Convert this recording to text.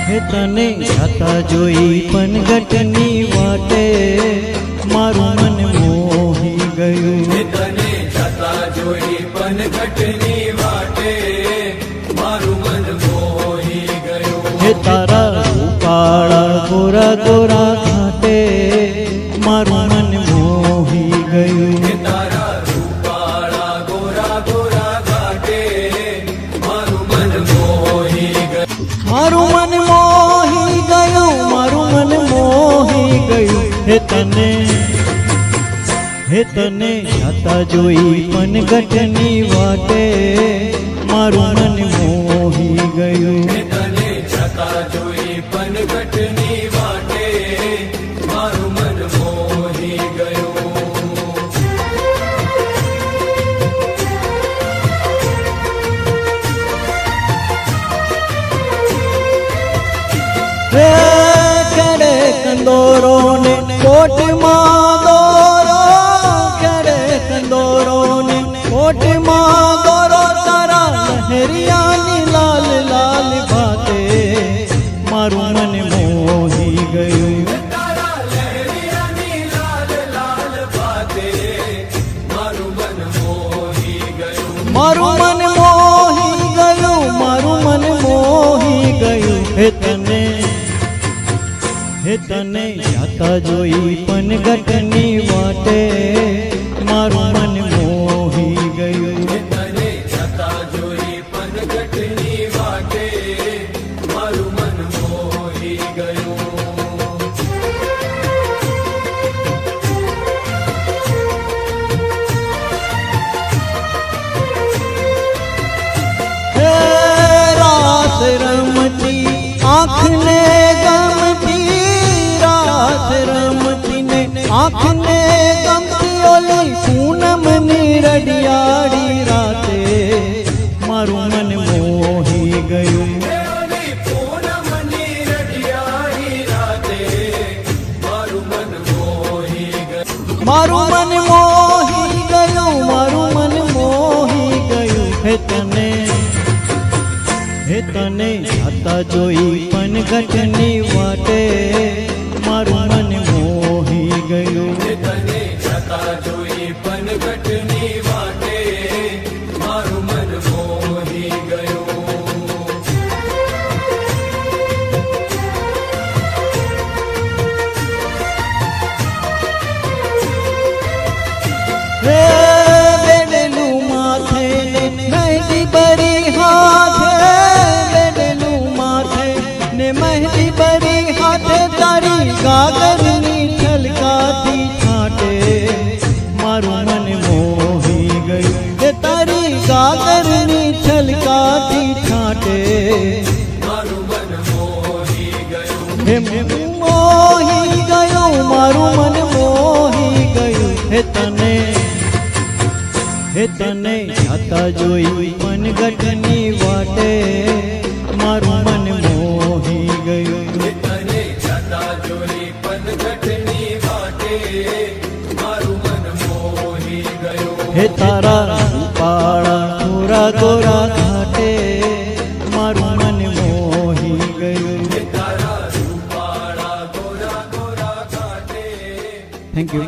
હે તને જાતા જોઈ પનગટની વાટે મારું મન મોહી ગયું. હે તને જાતા જોઈ પનગટની વાટે મારું મન મોહી ગયું. હે તારા રૂપાળા ગોરા ગોરા ઘાટે મારું મન મોહી ગયું. હે તારા રૂપાળા ગોરા ગોરા ઘાટે મારું મન મોહી ગયું. મારું મન મોહી ગયું, મારું મન મોહી ગયું. હે તને જાતા જોઈ પનગટની વાટે મારું મન મોહી ગયું. હે તને જાતા જોઈ પનગટની વાટે મારું મન મોહી ગયું. હે કરે કંદોરો ને કોટમાં દોરો, કરે કંદોરો ને કોટમાં દોરો. તારા લહેરિયાની લાલ લાલ ભાતે મારું મન મોહી ગયું. તારા લહેરિયાની લાલ લાલ ભાતે મારું મન મોહી ગયું. મારું મન મોહી ગયું, મારું મન મોહી ગયું. હે તને જાતા જોઈ પનગટની વાટે મારું મન મોહી ગયું. તને જાતા જોઈ પનગટની વાટે મારું મન મોહી ગયું. હે રાસ રમતી આંખને ગમતી, રાસ રમતી ને આંખને ગમતી. ઓલી પૂનમની રડિયાળી રાતે મારું મન મોહી ગયું. ઓલી પૂનમની રડિયાળી રાતે મારું મન મોહી ગયું. મારું મન મોહી ગયું, મારું મન મોહી ગયું. હે તને જાતા જોઈ પનગટની વાટે મારું મન મોહી ગયું. તને જાતા જોઈ પનગટની વાટે મારું મન મોહી ગયું. હે બેડલું માથે ને મહેંદી બરી હાથે, બેડલું માથે ને મહેંદી બરી હાથે. તારી ગાગરની છલકાતી છાંટે મારું મન મોહી ગયું. હે તારી ગાગરની છલકાતી છાંટે મારું મન મોહી ગયું. હે મોહી ગયું, મારું મન મોહી ગયું. હે તને જાતા જોઈ પનગટની વાટે મારું મન મોહી ગયું. તને જાતા જોઈ પનગટની વાટે મારું મન મોહી ગયું. હે તારા રૂપાળા ગોરા ગોરા ઘાટે મારું મન મોહી ગયું. તારા રૂપાળા ગોરા ગોરા ઘાટે થેન્ક યુ.